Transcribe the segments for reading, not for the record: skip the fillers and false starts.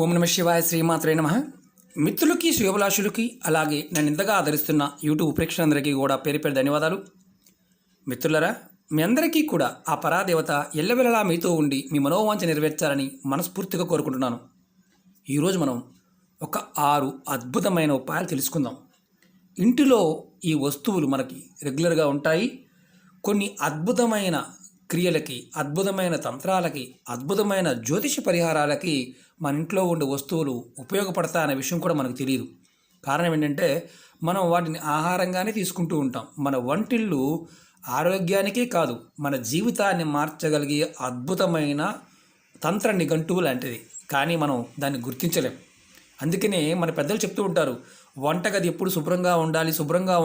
ఓం నమ శివాయ శ్రీమాత్రే నమ. మిత్రులకి శ్రేయోభిలాషులకి అలాగే నన్ను ఇంతగా ఆదరిస్తున్న యూట్యూబ్ ప్రేక్షకులందరికీ కూడా పేరు పేరు ధన్యవాదాలు. మిత్రులరా, మీ అందరికీ కూడా ఆ పరాదేవత ఎల్లవెల్లలా మీతో ఉండి మీ మనోవాంఛ నెరవేర్చాలని మనస్ఫూర్తిగా కోరుకుంటున్నాను. ఈరోజు మనం ఒక 6 అద్భుతమైన ఉపాయాలు తెలుసుకుందాం. ఇంటిలో ఈ వస్తువులు మనకి రెగ్యులర్గా ఉంటాయి. కొన్ని అద్భుతమైన క్రియలకి, అద్భుతమైన తంత్రాలకి, అద్భుతమైన జ్యోతిష పరిహారాలకి మన ఇంట్లో ఉండే వస్తువులు ఉపయోగపడతాయనే విషయం కూడా మనకు తెలియదు. కారణం ఏంటంటే మనం వాటిని ఆహారంగానే తీసుకుంటూ ఉంటాం. మన వంటిల్లు ఆరోగ్యానికే కాదు, మన జీవితాన్ని మార్చగలిగే అద్భుతమైన తంత్ర నిఘంటువు లాంటిది. కానీ మనం దాన్ని గుర్తించలేం. అందుకనే మన పెద్దలు చెప్తూ ఉంటారు, వంటగది ఎప్పుడు శుభ్రంగా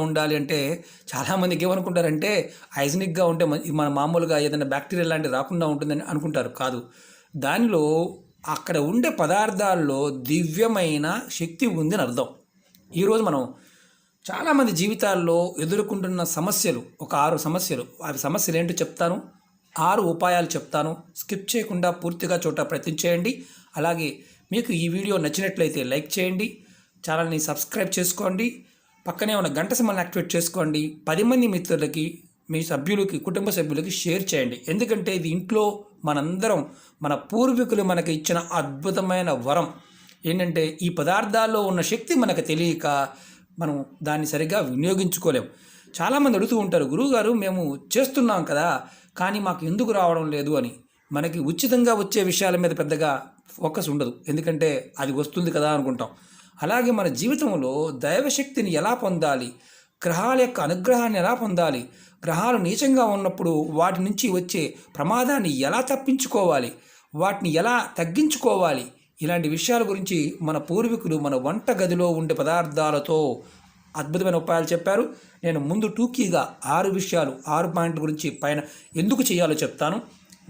ఉండాలి అంటే చాలామందికి ఏమనుకుంటారంటే హైజీనిక్గా ఉంటే మన మామూలుగా ఏదైనా బ్యాక్టీరియా లాంటివి రాకుండా ఉంటుందని అనుకుంటారు. కాదు, దానిలో అక్కడ ఉండే పదార్థాల్లో దివ్యమైన శక్తి ఉందని అర్థం. ఈరోజు మనం చాలామంది జీవితాల్లో ఎదుర్కొంటున్న సమస్యలు, ఒక 6 సమస్యలు, అవి సమస్యలు ఏంటో చెప్తాను, 6 ఉపాయాలు చెప్తాను. స్కిప్ చేయకుండా పూర్తిగా చోట ప్రయత్నించేయండి. అలాగే మీకు ఈ వీడియో నచ్చినట్లయితే లైక్ చేయండి, ఛానల్ని సబ్స్క్రైబ్ చేసుకోండి, పక్కనే ఉన్న గంట సింబల్ని యాక్టివేట్ చేసుకోండి. 10 మంది మిత్రులకి, మీ సభ్యులకి, కుటుంబ సభ్యులకి షేర్ చేయండి. ఎందుకంటే ఇది ఇంట్లో మనందరం, మన పూర్వీకులు మనకి ఇచ్చిన అద్భుతమైన వరం. ఏంటంటే ఈ పదార్థాల్లో ఉన్న శక్తి మనకు తెలియక మనం దాన్ని సరిగ్గా వినియోగించుకోలేం. చాలామంది అడుగుతూ ఉంటారు, గురువుగారు మేము చేస్తున్నాం కదా, కానీ మాకు ఎందుకు రావడం లేదు అని. మనకి ఉచితంగా వచ్చే విషయాల మీద పెద్దగా ఫోకస్ ఉండదు, ఎందుకంటే అది వస్తుంది కదా అనుకుంటాం. అలాగే మన జీవితంలో దైవశక్తిని ఎలా పొందాలి, గ్రహాల యొక్క అనుగ్రహాన్ని ఎలా పొందాలి, గ్రహాలు నీచంగా ఉన్నప్పుడు వాటి నుంచి వచ్చే ప్రమాదాన్ని ఎలా తప్పించుకోవాలి, వాటిని ఎలా తగ్గించుకోవాలి, ఇలాంటి విషయాల గురించి మన పూర్వీకులు మన వంట గదిలో ఉండే పదార్థాలతో అద్భుతమైన ఉపాయాలు చెప్పారు. నేను ముందు టూకీగా 6 విషయాలు, 6 పాయింట్ల గురించి పైన ఎందుకు చేయాలో చెప్తాను.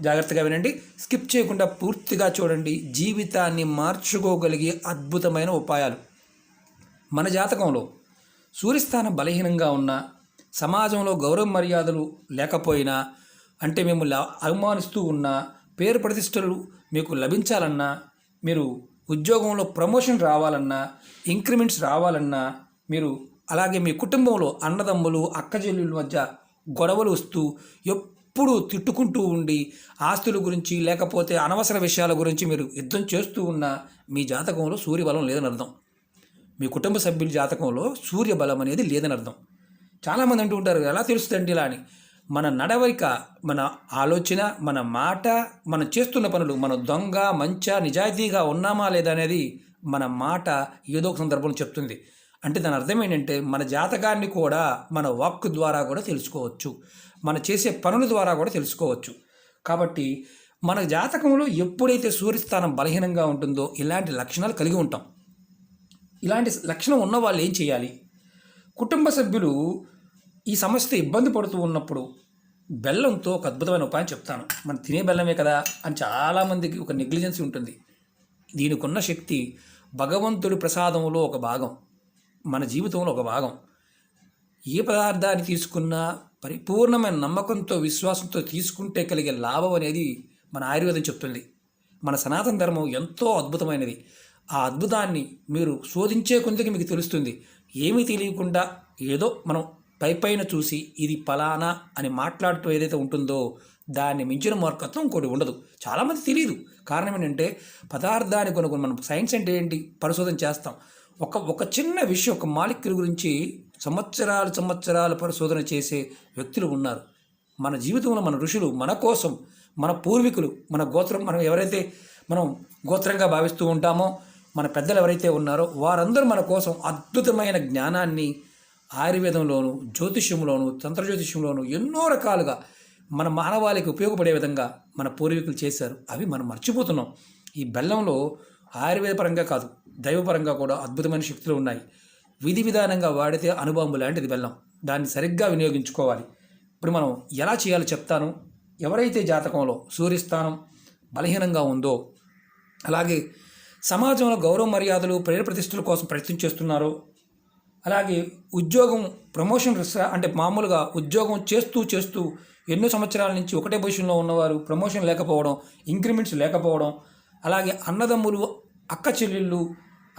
జాగ్రత్తగా వినండి, స్కిప్ చేయకుండా పూర్తిగా చూడండి. జీవితాన్ని మార్చుకోగలిగే అద్భుతమైన ఉపాయాలు. మన జాతకంలో సూర్యస్థానం బలహీనంగా ఉన్నా, సమాజంలో గౌరవ మర్యాదలు లేకపోయినా, అంటే మేము అవమానిస్తూ ఉన్నా, పేరు ప్రతిష్టలు మీకు లభించాలన్నా, మీరు ఉద్యోగంలో ప్రమోషన్ రావాలన్నా, ఇంక్రిమెంట్స్ రావాలన్నా, మీరు అలాగే మీ కుటుంబంలో అన్నదమ్ములు అక్కచెల్లెళ్ళ మధ్య గొడవలు వస్తూ ఎప్పుడు తిట్టుకుంటూ ఉండి ఆస్తుల గురించి లేకపోతే అనవసర విషయాల గురించి మీరు యుద్ధం చేస్తూ ఉన్న మీ జాతకంలో సూర్యబలం లేదని అర్థం. మీ కుటుంబ సభ్యుల జాతకంలో సూర్యబలం అనేది లేదని అర్థం. చాలామంది అంటూ ఉంటారు, ఎలా తెలుస్తుందండి ఇలా అని. మన నడవడిక, మన ఆలోచన, మన మాట, మనం చేస్తున్న పనులు, మనం దొంగ మంచ నిజాయితీగా ఉన్నామా లేదా అనేది మన మాట ఏదో ఒక సందర్భంలో చెప్తుంది. అంటే దాని అర్థం ఏంటంటే మన జాతకాన్ని కూడా మన వాక్ ద్వారా కూడా తెలుసుకోవచ్చు, మన చేసే పనుల ద్వారా కూడా తెలుసుకోవచ్చు. కాబట్టి మన జాతకంలో ఎప్పుడైతే సూర్యస్థానం బలహీనంగా ఉంటుందో ఇలాంటి లక్షణాలు కలిగి ఉంటాం. ఇలాంటి లక్షణం ఉన్న వాళ్ళు ఏం చేయాలి? కుటుంబ సభ్యులు ఈ సమస్యతో ఇబ్బంది పడుతూ ఉన్నప్పుడు బెల్లంతో ఒక అద్భుతమైన ఉపాయం చెప్తాను. మనం తినే బెల్లమే కదా అని చాలామందికి ఒక నెగ్లిజెన్సీ ఉంటుంది. దీనికి ఉన్న శక్తి భగవంతుడి ప్రసాదంలో ఒక భాగం, మన జీవితంలో ఒక భాగం. ఏ పదార్థాన్ని తీసుకున్నా పరిపూర్ణమైన నమ్మకంతో, విశ్వాసంతో తీసుకుంటే కలిగే లాభం అనేది మన ఆయుర్వేదం చెప్తుంది. మన సనాతన ధర్మం ఎంతో అద్భుతమైనది. ఆ అద్భుతాన్ని మీరు శోధించే కొందికి మీకు తెలుస్తుంది. ఏమీ తెలియకుండా ఏదో మనం పైన చూసి ఇది ఫలానా అని మాట్లాడుతూ ఏదైతే ఉంటుందో దాన్ని మించిన మూర్ఖత్వం ఇంకోటి ఉండదు. చాలామంది తెలియదు. కారణం ఏంటంటే పదార్థాన్ని కొనుక్కొని మనం సైన్స్ అంటే ఏంటి పరిశోధన చేస్తాం. ఒక చిన్న విషయం, ఒక మాలిక్యూల్ గురించి సంవత్సరాలు పరిశోధన చేసే వ్యక్తులు ఉన్నారు. మన జీవితంలో మన ఋషులు మన కోసం, మన పూర్వీకులు, మన గోత్రం, మనం గోత్రంగా భావిస్తూ ఉంటామో మన పెద్దలు ఎవరైతే ఉన్నారో వారందరూ మన కోసం అద్భుతమైన జ్ఞానాన్ని ఆయుర్వేదంలోను, జ్యోతిష్యంలోను, తంత్ర జ్యోతిష్యంలోను ఎన్నో రకాలుగా మన మానవాళికి ఉపయోగపడే విధంగా మన పూర్వీకులు చేశారు. అవి మనం మర్చిపోతున్నాం. ఈ బెల్లంలో ఆయుర్వేద పరంగా కాదు, దైవపరంగా కూడా అద్భుతమైన శక్తులు ఉన్నాయి. విధి విధానంగా వాడితే అనుభవం లాంటిది బెల్లం. దాన్ని సరిగ్గా వినియోగించుకోవాలి. ఇప్పుడు మనం ఎలా చేయాలో చెప్తాను. ఎవరైతే జాతకంలో సూర్యస్థానం బలహీనంగా ఉందో, అలాగే సమాజంలో గౌరవ మర్యాదలు, పేరు ప్రతిష్టల కోసం ప్రయత్నం చేస్తున్నారో, అలాగే ఉద్యోగం ప్రమోషన్ అంటే మామూలుగా ఉద్యోగం చేస్తూ ఎన్నో సంవత్సరాల నుంచి ఒకటే పొజిషన్లో ఉన్నవారు ప్రమోషన్ లేకపోవడం, ఇంక్రిమెంట్స్ లేకపోవడం, అలాగే అన్నదమ్ములు అక్క చెల్లెళ్ళు,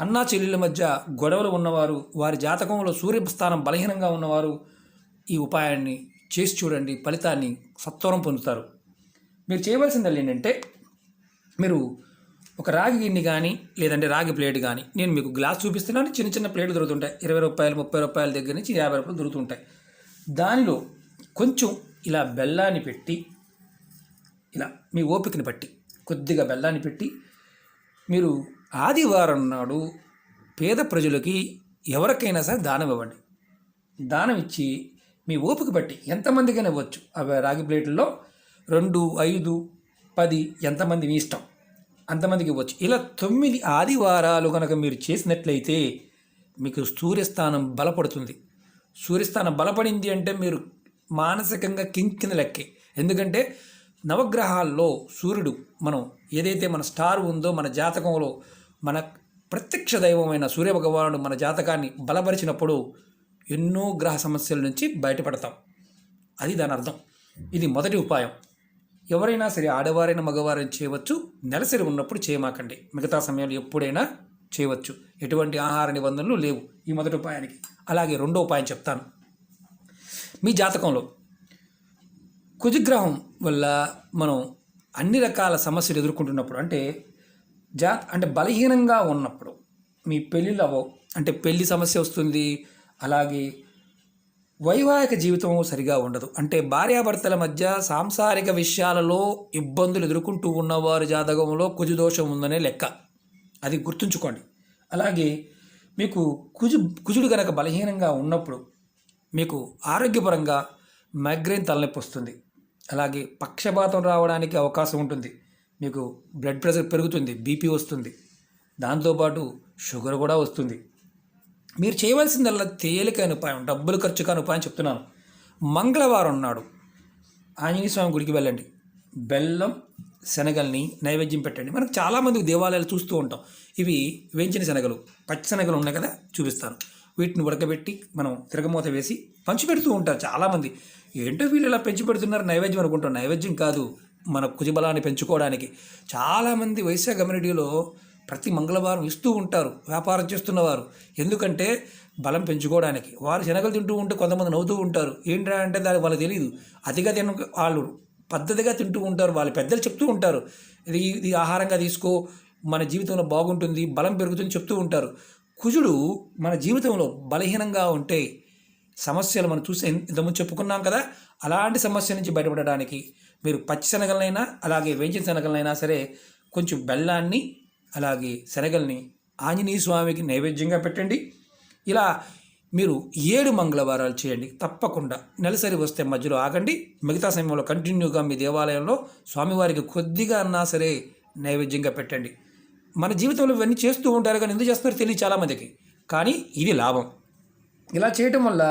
అన్నా చెల్లెళ్ళ మధ్య గొడవలు ఉన్నవారు, వారి జాతకంలో సూర్యస్థానం బలహీనంగా ఉన్నవారు ఈ ఉపాయాన్ని చేసి చూడండి, ఫలితాన్ని సత్వరం పొందుతారు. మీరు చేయవలసింది ఏంటంటే, మీరు ఒక రాగి గిన్నె కానీ లేదంటే రాగి ప్లేట్ కానీ, నేను మీకు గ్లాస్ చూపిస్తున్నాను, చిన్న చిన్న ప్లేట్లు దొరుకుతుంటాయి, 20 రూపాయలు 30 రూపాయల దగ్గర నుంచి 50 రూపాయలు దొరుకుతుంటాయి. దానిలో కొంచెం ఇలా బెల్లాన్ని పెట్టి, ఇలా మీ ఓపికని బట్టి కొద్దిగా బెల్లాన్ని పెట్టి, మీరు ఆదివారం నాడు పేద ప్రజలకి ఎవరికైనా సరే దానం ఇవ్వండి. దానం ఇచ్చి మీ ఓపిక బట్టి ఎంతమందికైనా ఇవ్వచ్చు. అవి రాగి ప్లేట్లలో 2, 5, 10 ఎంతమంది మీ ఇష్టం అంతమందికి ఇవ్వచ్చు. ఇలా 9 ఆదివారాలు కనుక మీరు చేసినట్లయితే మీకు సూర్యస్థానం బలపడుతుంది. సూర్యస్థానం బలపడింది అంటే మీరు మానసికంగా కింద లెక్కే. ఎందుకంటే నవగ్రహాల్లో సూర్యుడు, మనం ఏదైతే మన స్టార్ ఉందో మన జాతకంలో, మన ప్రత్యక్ష దైవమైన సూర్యభగవానుడు మన జాతకాన్ని బలపరిచినప్పుడు ఎన్నో గ్రహ సమస్యల నుంచి బయటపడతాం. అది దాని అర్థం. ఇది మొదటి ఉపాయం. ఎవరైనా సరే, ఆడవారైనా మగవారైనా చేయవచ్చు. నెలసరి ఉన్నప్పుడు చేయమాకండి, మిగతా సమయంలో ఎప్పుడైనా చేయవచ్చు. ఎటువంటి ఆహార నిబంధనలు లేవు ఈ మొదటి ఉపాయానికి. అలాగే రెండో ఉపాయం చెప్తాను. మీ జాతకంలో కుజగ్రహం వల్ల మనం అన్ని రకాల సమస్యలు ఎదుర్కొంటున్నప్పుడు, అంటే బలహీనంగా ఉన్నప్పుడు మీ పెళ్ళిళ్ళు అవ్వవు, అంటే పెళ్లి సమస్య వస్తుంది. అలాగే వైవాహిక జీవితం సరిగా ఉండదు, అంటే భార్యాభర్తల మధ్య సాంసారిక విషయాలలో ఇబ్బందులు ఎదుర్కొంటూ ఉన్నవారి జాతకంలో కుజదోషం ఉందనే లెక్క. అది గుర్తుంచుకోండి. అలాగే మీకు కుజుడు కనుక బలహీనంగా ఉన్నప్పుడు మీకు ఆరోగ్యపరంగా మైగ్రేన్ తలనొప్పి వస్తుంది. అలాగే పక్షపాతం రావడానికి అవకాశం ఉంటుంది. మీకు బ్లడ్ ప్రెషర్ పెరుగుతుంది, బీపీ వస్తుంది, దాంతోపాటు షుగర్ కూడా వస్తుంది. మీరు చేయవలసిందల్లా తేలికైన ఉపాయం, డబ్బులు ఖర్చు కాని ఉపాయం చెప్తున్నాను. మంగళవారం నాడు ఆంజనేయ స్వామి గుడికి వెళ్ళండి. బెల్లం శనగల్ని నైవేద్యం పెట్టండి. మనకు చాలామంది దేవాలయాలు చూస్తూ ఉంటాం. ఇవి వేయించిన శనగలు, పచ్చి శనగలు ఉన్నాయి కదా, చూపిస్తాను. వీటిని ఉడకబెట్టి మనం తిరగమూత వేసి పంచిపెడుతూ ఉంటారు చాలామంది. ఏంటో వీళ్ళు ఇలా పెంచి పెడుతున్నారు నైవేద్యం అనుకుంటాం. నైవేద్యం కాదు, మన కుజబలాన్ని పెంచుకోవడానికి. చాలామంది వైశ్య కమ్యూనిటీలో ప్రతి మంగళవారం ఇస్తూ ఉంటారు వ్యాపారం చేస్తున్నవారు. ఎందుకంటే బలం పెంచుకోవడానికి. వారు శనగలు తింటూ ఉంటే కొంతమంది నవ్వుతూ ఉంటారు. ఏంటంటే దానికి వాళ్ళకి తెలియదు. అతిగా వాళ్ళు పద్ధతిగా తింటూ ఉంటారు. వాళ్ళ పెద్దలు చెప్తూ ఉంటారు, ఇది ఆహారంగా తీసుకో, మన జీవితంలో బాగుంటుంది, బలం పెరుగుతుంది చెప్తూ ఉంటారు. కుజుడు మన జీవితంలో బలహీనంగా ఉంటే సమస్యలు మనం చూసి ఇంతకుముందు చెప్పుకున్నాం కదా, అలాంటి సమస్య నుంచి బయటపడడానికి మీరు పచ్చి శనగలనైనా అలాగే వేయించిన శనగలనైనా సరే కొంచెం బెల్లాన్ని అలాగే శనగల్ని ఆంజనేయ స్వామికి నైవేద్యంగా పెట్టండి. ఇలా మీరు 7 మంగళవారాలు చేయండి. తప్పకుండా నెలసరి వస్తే మధ్యలో ఆగండి. మిగతా సమయంలో కంటిన్యూగా మీ దేవాలయంలో స్వామివారికి కొద్దిగా అన్నా సరే నైవేద్యంగా పెట్టండి. మన జీవితంలో ఇవన్నీ చేస్తూ ఉంటారు, కానీ ఎందుకు చేస్తున్నారో తెలియదు చాలామందికి. కానీ ఇది లాభం. ఇలా చేయటం వల్ల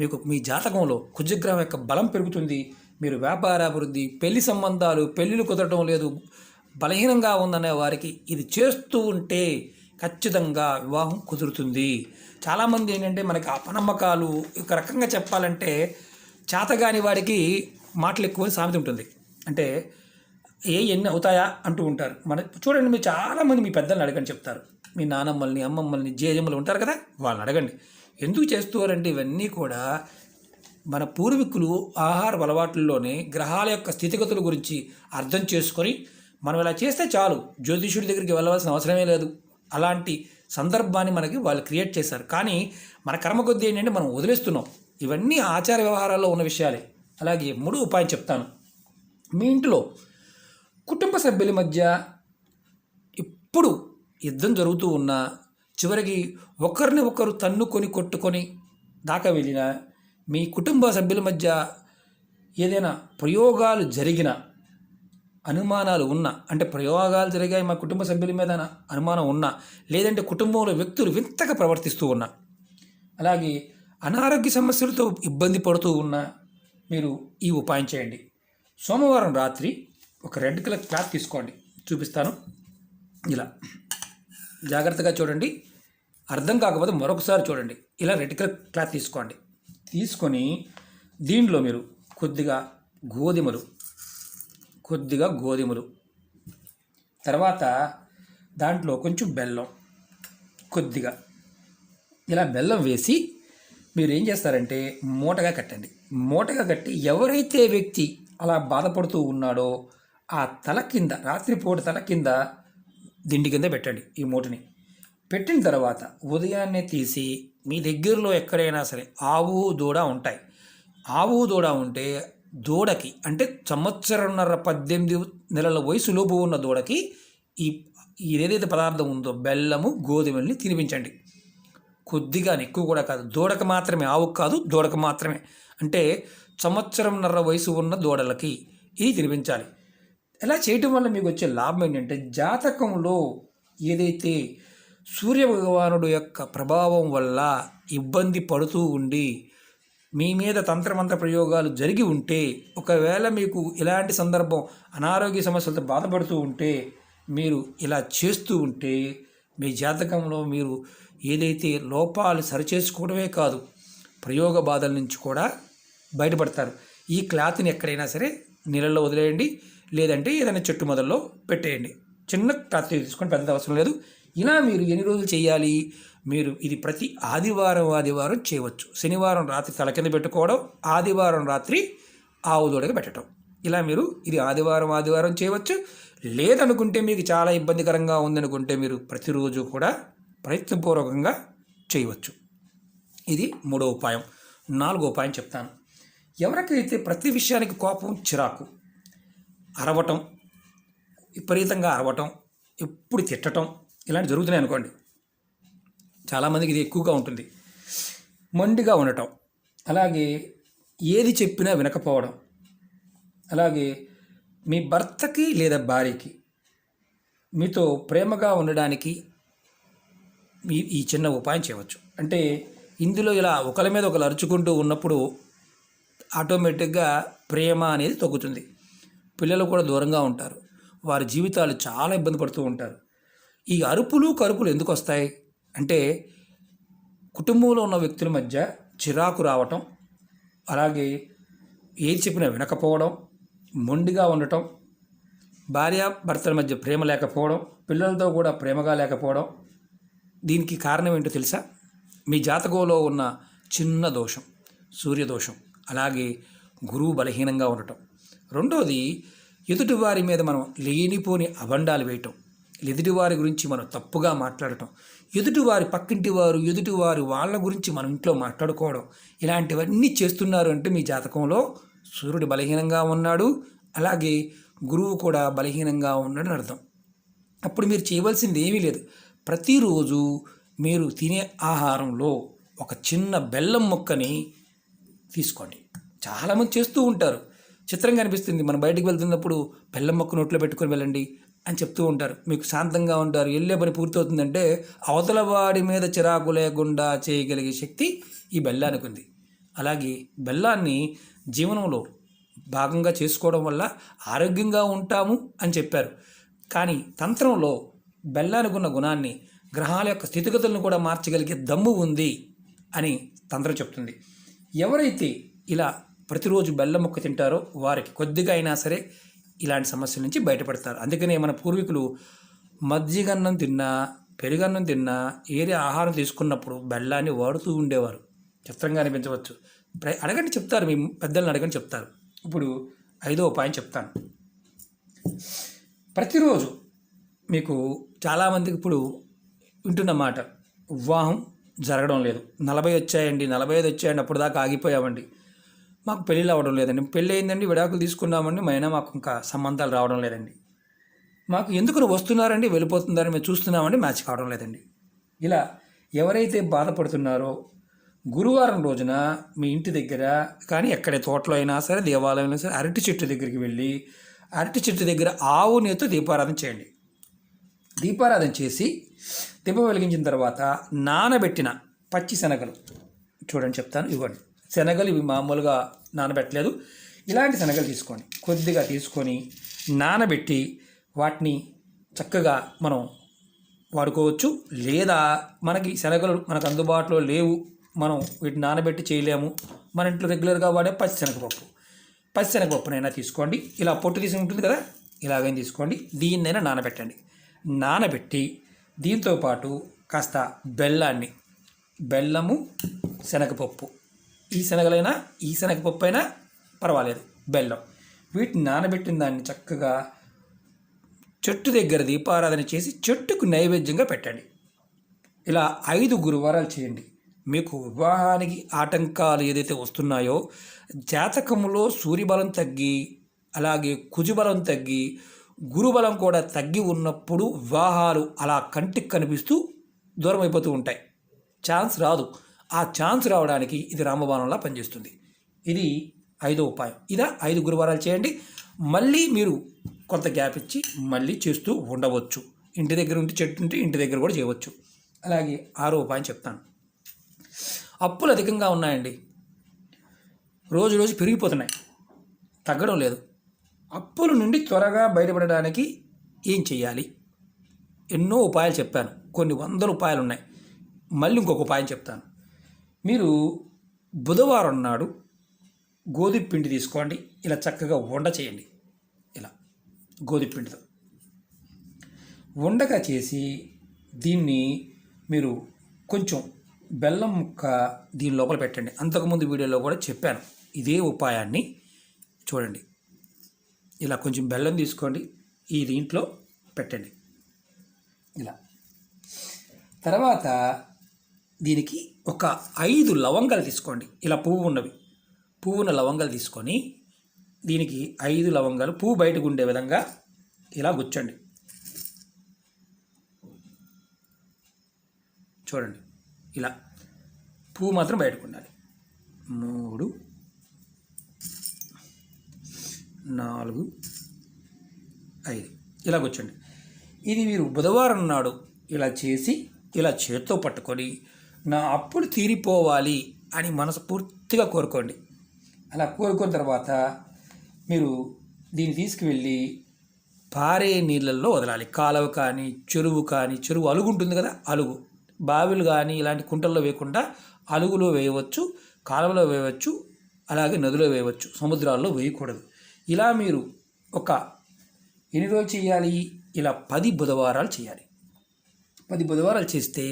మీకు మీ జాతకంలో కుజగ్రహం యొక్క బలం పెరుగుతుంది. మీరు వ్యాపారాభివృద్ధి, పెళ్లి సంబంధాలు, పెళ్ళిళ్ళు కుదరటం లేదు, బలహీనంగా ఉందనే వారికి ఇది చేస్తూ ఉంటే ఖచ్చితంగా వివాహం కుదురుతుంది. చాలామంది ఏంటంటే మనకి అపనమ్మకాలు, ఒక రకంగా చెప్పాలంటే చేతగాని వాడికి మాటలు ఎక్కువ సామెత ఉంటుంది. అంటే ఎన్ని అవుతాయా అంటూ ఉంటారు. చూడండి, మీరు చాలామంది మీ పెద్దల్ని అడగండి, చెప్తారు. మీ నానమ్మల్ని, అమ్మమ్మల్ని, జేజమ్మలు ఉంటారు కదా, వాళ్ళని అడగండి ఎందుకు చేస్తారంటే ఇవన్నీ కూడా మన పూర్వీకులు ఆహార అలవాట్లలోనే గ్రహాల యొక్క స్థితిగతుల గురించి అర్థం చేసుకొని మనం ఇలా చేస్తే చాలు, జ్యోతిష్యుడి దగ్గరికి వెళ్ళవలసిన అవసరమే లేదు, అలాంటి సందర్భాన్ని మనకి వాళ్ళు క్రియేట్ చేశారు. కానీ మన కర్మ కొద్దీ ఏంటంటే మనం వదిలేస్తున్నాం. ఇవన్నీ ఆచార వ్యవహారాల్లో ఉన్న విషయాలే. అలాగే 3వ ఉపాయం చెప్తాను. మీ ఇంట్లో కుటుంబ సభ్యుల మధ్య ఎప్పుడు యుద్ధం జరుగుతూ ఉన్నా, చివరికి ఒకరిని ఒకరు తన్నుకొని కొట్టుకొని దాకా వెళ్ళినా, మీ కుటుంబ సభ్యుల మధ్య ఏదైనా ప్రయోగాలు జరిగిన అనుమానాలు ఉన్నా, అంటే ప్రయోగాలు జరిగాయి మా కుటుంబ సభ్యుల మీద అనుమానం ఉన్నా, లేదంటే కుటుంబంలో వ్యక్తులు వింతగా ప్రవర్తిస్తూ ఉన్నా, అలాగే అనారోగ్య సమస్యలతో ఇబ్బంది పడుతూ ఉన్నా, మీరు ఈ ఉపాయం చేయండి. సోమవారం రాత్రి ఒక రెడ్ కలర్ క్లాత్ తీసుకోండి, చూపిస్తాను. ఇలా జాగ్రత్తగా చూడండి, అర్థం కాకపోతే మరొకసారి చూడండి. ఇలా రెడ్ కలర్ క్లాత్ తీసుకోండి. తీసుకొని దీనిలో మీరు కొద్దిగా గోధుమలు, తర్వాత దాంట్లో కొంచెం బెల్లం కొద్దిగా ఇలా బెల్లం వేసి మీరు ఏం చేస్తారంటే మూటగా కట్టండి. మూటగా కట్టి ఎవరైతే వ్యక్తి అలా బాధపడుతూ ఉన్నాడో ఆ తల కింద, రాత్రిపూట తల కింద దిండి కింద పెట్టండి ఈ మూటని. పెట్టిన తర్వాత ఉదయాన్నే తీసి మీ దగ్గరలో ఎక్కడైనా సరే ఆవు దూడ ఉంటాయి. ఆవు దూడ ఉంటే దూడకి, అంటే సంవత్సరంన్నర 18 నెలల వయసులోపు ఉన్న దూడకి ఈ ఏదైతే పదార్థం ఉందో బెల్లము గోధుమల్ని తినిపించండి. కొద్దిగా ఎక్కువ కూడా కాదు, దూడకు మాత్రమే, ఆవుకు కాదు, దూడకు మాత్రమే. అంటే సంవత్సరంన్నర వయసు ఉన్న దూడలకి ఇది తినిపించాలి. ఇలా చేయటం వల్ల మీకు వచ్చే లాభం ఏంటంటే జాతకంలో ఏదైతే సూర్యభగవానుడు యొక్క ప్రభావం వల్ల ఇబ్బంది పడుతూ ఉండి మీ మీద తంత్రమంత్ర ప్రయోగాలు జరిగి ఉంటే, ఒకవేళ మీకు ఇలాంటి సందర్భం అనారోగ్య సమస్యలతో బాధపడుతూ ఉంటే, మీరు ఇలా చేస్తూ ఉంటే మీ జాతకంలో మీరు ఏదైతే లోపాలు సరిచేసుకోవడమే కాదు, ప్రయోగ బాధల నుంచి కూడా బయటపడతారు. ఈ క్లాత్ని ఎక్కడైనా సరే నీళ్ళల్లో వదిలేయండి, లేదంటే ఏదైనా చెట్టు మొదల్లో పెట్టేయండి. చిన్న క్లాత్ తీసుకొని, పెద్ద అవసరం లేదు. ఇలా మీరు ఎన్ని రోజులు చేయాలి? మీరు ఇది ప్రతి ఆదివారం చేయవచ్చు. శనివారం రాత్రి తల కింద పెట్టుకోవడం, ఆదివారం రాత్రి ఆవు దూడగా పెట్టడం. ఇలా మీరు ఇది ఆదివారం చేయవచ్చు. లేదనుకుంటే మీకు చాలా ఇబ్బందికరంగా ఉందనుకుంటే మీరు ప్రతిరోజు కూడా ప్రయత్నపూర్వకంగా చేయవచ్చు. ఇది 3వ ఉపాయం. 4వ ఉపాయం చెప్తాను. ఎవరికైతే ప్రతి విషయానికి కోపం, చిరాకు, అరవటం, విపరీతంగా అరవటం, ఎప్పుడు తిట్టడం ఇలాంటివి జరుగుతున్నాయి అనుకోండి, చాలామందికి ఇది ఎక్కువగా ఉంటుంది. మొండిగా ఉండటం, అలాగే ఏది చెప్పినా వినకపోవడం, అలాగే మీ భర్తకి లేదా భార్యకి మీతో ప్రేమగా ఉండడానికి మీ ఈ చిన్న ఉపాయం చేయవచ్చు. అంటే ఇందులో ఇలా ఒకరి మీద ఒకరు అరుచుకుంటూ ఉన్నప్పుడు ఆటోమేటిక్గా ప్రేమ అనేది తగ్గుతుంది. పిల్లలు కూడా దూరంగా ఉంటారు. వారి జీవితాలు చాలా ఇబ్బంది పడుతూ ఉంటారు. ఈ అరుపులు కరుపులు ఎందుకు వస్తాయి అంటే కుటుంబంలో ఉన్న వ్యక్తుల మధ్య చిరాకు రావటం, అలాగే ఏది చెప్పినా వినకపోవడం, మొండిగా ఉండటం, భార్య భర్తల మధ్య ప్రేమ లేకపోవడం, పిల్లలతో కూడా ప్రేమగా లేకపోవడం. దీనికి కారణం ఏంటో తెలుసా? మీ జాతకంలో ఉన్న చిన్న దోషం, సూర్యదోషం, అలాగే గురువు బలహీనంగా ఉండటం. రెండోది, ఎదుటివారి మీద మనం లేనిపోని అబండాలు వేయటం, ఎదుటివారి గురించి మనం తప్పుగా మాట్లాడటం, ఎదుటివారి పక్కింటి వారు, ఎదుటివారి వాళ్ళ గురించి మనం ఇంట్లో మాట్లాడుకోవడం. ఇలాంటివన్నీ చేస్తున్నారు అంటే మీ జాతకంలో సూర్యుడు బలహీనంగా ఉన్నాడు, అలాగే గురువు కూడా బలహీనంగా ఉన్నాడని అర్థం. అప్పుడు మీరు చేయవలసింది ఏమీ లేదు. ప్రతిరోజు మీరు తినే ఆహారంలో ఒక చిన్న బెల్లం ముక్కని తీసుకోండి. చాలామంది చేస్తూ ఉంటారు. చిత్రంగా అనిపిస్తుంది. మనం బయటకు వెళ్తున్నప్పుడు బెల్లం ముక్క నోట్లో పెట్టుకొని వెళ్ళండి అని చెప్తూ ఉంటారు. మీకు శాంతంగా ఉంటారు. వెళ్ళే పని పూర్తవుతుందంటే అవతల వాడి మీద చిరాకు లేకుండా చేయగలిగే శక్తి ఈ బెల్లానికి ఉంది. అలాగే బెల్లాన్ని జీవనంలో భాగంగా చేసుకోవడం వల్ల ఆరోగ్యంగా ఉంటాము అని చెప్పారు. కానీ తంత్రంలో బెల్లానికి ఉన్న గుణాన్ని, గ్రహాల యొక్క స్థితిగతులను కూడా మార్చగలిగే దమ్ము ఉంది అని తంత్రం చెప్తుంది. ఎవరైతే ఇలా ప్రతిరోజు బెల్లం ముక్క తింటారో వారికి కొద్దిగా అయినా సరే ఇలాంటి సమస్యల నుంచి బయటపడతారు. అందుకనే మన పూర్వీకులు మజ్జిగన్నం తిన్నా, పెరుగన్నం తిన్నా, ఏరే ఆహారం తీసుకున్నప్పుడు బెల్లాన్ని వాడుతూ ఉండేవారు. చిత్రంగా అనిపించవచ్చు. అడగండి, చెప్తారు. మీ పెద్దలను అడగండి, చెప్తారు. ఇప్పుడు 5వ ఉపాయం చెప్తాను. ప్రతిరోజు మీకు చాలామందికి ఇప్పుడు వింటున్న మాట, వివాహం జరగడం లేదు. 40 వచ్చాయండి, 45 వచ్చాయండి, అప్పుడు దాకా ఆగిపోయామండి, మాకు పెళ్ళిళ్ళు అవ్వడం లేదండి, పెళ్ళి అయిందండి, విడాకులు తీసుకున్నామండి, అయినా మాకు ఇంకా సంబంధాలు రావడం లేదండి, మాకు ఎందుకు వస్తున్నారండి, వెళ్ళిపోతున్నారని మేము చూస్తున్నామండి, మ్యాచ్ కావడం లేదండి. ఇలా ఎవరైతే బాధపడుతున్నారో గురువారం రోజున మీ ఇంటి దగ్గర కానీ ఎక్కడ తోటలో అయినా సరే, దేవాలయంలో అయినా సరే, అరటి చెట్టు దగ్గరికి వెళ్ళి అరటి చెట్టు దగ్గర ఆవు నేతితో దీపారాధన చేయండి. దీపారాధన చేసి దీపం వెలిగించిన తర్వాత నానబెట్టిన పచ్చి శనగలు, చూడండి చెప్తాను, ఇవ్వండి. శనగలు ఇవి మామూలుగా నానబెట్టలేదు, ఇలాంటి శనగలు తీసుకోండి. కొద్దిగా తీసుకొని నానబెట్టి వాటిని చక్కగా మనం వాడుకోవచ్చు. లేదా మనకి శనగలు మనకు అందుబాటులో లేవు, మనం వీటిని నానబెట్టి చేయలేము, మన ఇంట్లో రెగ్యులర్గా వాడే పచ్చిశనగపప్పునైనా తీసుకోండి. ఇలా పొట్టు తీసి ఉంటుంది కదా, ఇలాగైనా తీసుకోండి. దీన్నైనా నానబెట్టండి. నానబెట్టి దీంతోపాటు కాస్త బెల్లము, శనగపప్పు, ఈ శనగలైనా ఈ శనగపప్పు అయినా పర్వాలేదు, బెల్లం, వీటిని నానబెట్టిన దాన్ని చక్కగా చెట్టు దగ్గర దీపారాధన చేసి చెట్టుకు నైవేద్యంగా పెట్టండి. ఇలా 5 గురువారాలు చేయండి. మీకు వివాహానికి ఆటంకాలు ఏదైతే వస్తున్నాయో, జాతకంలో సూర్యబలం తగ్గి అలాగే కుజుబలం తగ్గి గురుబలం కూడా తగ్గి ఉన్నప్పుడు వివాహాలు అలా కంటికి కనిపిస్తూ దూరం అయిపోతూ ఉంటాయి. ఛాన్స్ రాదు. ఆ ఛాన్స్ రావడానికి ఇది రామబాణంలా పనిచేస్తుంది. ఇది 5వ ఉపాయం. ఇదా 5 గురువారాలు చేయండి. మళ్ళీ మీరు కొంత గ్యాప్ ఇచ్చి మళ్ళీ చేస్తూ ఉండవచ్చు. ఇంటి దగ్గర ఉంటే చెట్టు ఉంటే ఇంటి దగ్గర కూడా చేయవచ్చు. అలాగే 6వ ఉపాయం చెప్తాను. అప్పులు అధికంగా ఉన్నాయండి, రోజు రోజు పెరిగిపోతున్నాయి, తగ్గడం లేదు. అప్పుల నుండి త్వరగా బయటపడడానికి ఏం చేయాలి? ఎన్నో ఉపాయాలు చెప్పాను, కొన్ని వందల ఉపాయాలు ఉన్నాయి. మళ్ళీ ఇంకొక ఉపాయం చెప్తాను. మీరు బుధవారం నాడు గోధుమ పిండి తీసుకోండి, ఇలా చక్కగా వండ చేయండి. ఇలా గోధుమ పిండితో ఉండగా చేసి దీన్ని మీరు కొంచెం బెల్లం ముక్క దీని లోపల పెట్టండి. అంతకుముందు వీడియోలో కూడా చెప్పాను ఇదే ఉపాయాన్ని. చూడండి, ఇలా కొంచెం బెల్లం తీసుకోండి, ఈ దీంట్లో పెట్టండి. ఇలా తర్వాత దీనికి ఒక 5 లవంగాలు తీసుకోండి. ఇలా పువ్వున్న లవంగాలు తీసుకొని దీనికి 5 లవంగాలు పువ్వు బయటకు ఉండే విధంగా ఇలా గుచ్చండి. చూడండి, ఇలా పువ్వు మాత్రం బయటకు ఉండాలి. 3, 4, 5 ఇలా కూర్చోండి. ఇది మీరు బుధవారం నాడు ఇలా చేసి ఇలా చేత్తో పట్టుకొని నా అప్పులు తీరిపోవాలి అని మనస్ఫూర్తిగా కోరుకోండి. అలా కోరుకున్న తర్వాత మీరు దీన్ని తీసుకువెళ్ళి పారే నీళ్ళల్లో వదలాలి. కాలువ కానీ చెరువు అలుగు ఉంటుంది కదా, అలుగు, బావిలు కానీ ఇలాంటి కుంటల్లో వేయకుండా అలుగులో వేయవచ్చు, కాలువలో వేయవచ్చు, అలాగే నదిలో వేయవచ్చు, సముద్రాల్లో వేయకూడదు. ఇలా మీరు ఒక ఎన్ని రోజులు చేయాలి? ఇలా 10 బుధవారాలు చేయాలి. 10 బుధవారాలు చేస్తే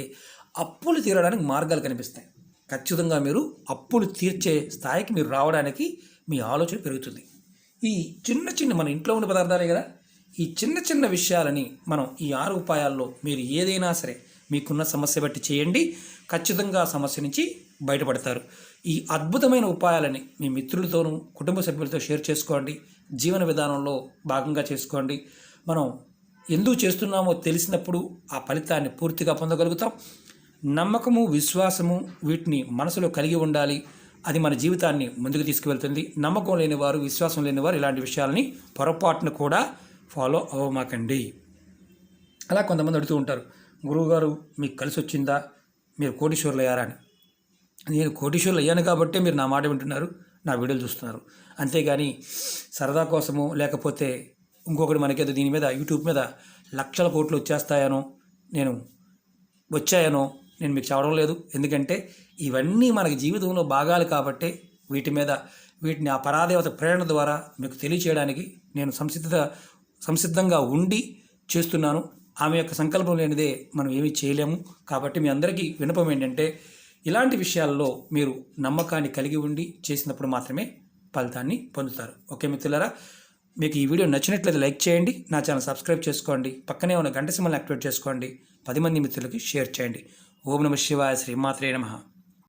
అప్పులు తీరడానికి మార్గాలు కనిపిస్తాయి. ఖచ్చితంగా మీరు అప్పులు తీర్చే స్థాయికి మీరు రావడానికి మీ ఆలోచన పెరుగుతుంది. ఈ చిన్న మన ఇంట్లో ఉండే పదార్థాలే కదా, ఈ చిన్న విషయాలని మనం ఈ 6 ఉపాయాల్లో మీరు ఏదైనా సరే మీకున్న సమస్య బట్టి చేయండి. ఖచ్చితంగా ఆ సమస్య నుంచి బయటపడతారు. ఈ అద్భుతమైన ఉపాయాలని మీ మిత్రులతోనూ కుటుంబ సభ్యులతో షేర్ చేసుకోండి. జీవన విధానంలో భాగంగా చేసుకోండి. మనం ఎందుకు చేస్తున్నామో తెలిసినప్పుడు ఆ ఫలితాన్ని పూర్తిగా పొందగలుగుతాం. నమ్మకము, విశ్వాసము వీటిని మనసులో కలిగి ఉండాలి. అది మన జీవితాన్ని ముందుకు తీసుకువెళ్తుంది. నమ్మకం లేనివారు, విశ్వాసం లేనివారు ఇలాంటి విషయాలని పొరపాటును కూడా ఫాలో అవ్వమాకండి. అలా కొంతమంది అడుగుతూ ఉంటారు, గురువుగారు మీకు కలిసి వచ్చిందా, మీరు కోటీశ్వరులు అయ్యారా అని. నేను కోటీశ్వరులు అయ్యాను కాబట్టే మీరు నా మాట వింటున్నారు, నా వీడియోలు చూస్తున్నారు. అంతేగాని సరదా కోసమో లేకపోతే ఇంకొకటి మనకేదో దీని మీద యూట్యూబ్ మీద లక్షల కోట్లు వచ్చాయనో నేను మీకు చెప్పడం లేదు. ఎందుకంటే ఇవన్నీ మనకి జీవితంలో భాగాలు కాబట్టే వీటిని ఆ పరాదేవత ప్రేరణ ద్వారా మీకు తెలియచేయడానికి నేను సంసిద్ధంగా ఉండి చేస్తున్నాను. ఆమె యొక్క సంకల్పం లేనిదే మనం ఏమీ చేయలేము. కాబట్టి మీ అందరికీ విన్నపం ఏంటంటే ఇలాంటి విషయాల్లో మీరు నమ్మకాన్ని కలిగి ఉండి చేసినప్పుడు మాత్రమే ఫలితాన్ని పొందుతారు. ఓకే మిత్రులారా, మీకు ఈ వీడియో నచ్చినట్లయితే లైక్ చేయండి, నా ఛానల్ సబ్స్క్రైబ్ చేసుకోండి, పక్కనే ఉన్న గంట సింబల్ని యాక్టివేట్ చేసుకోండి, 10 మంది మిత్రులకి షేర్ చేయండి. ఓం నమః శివాయ, శ్రీమాత్రే నమః.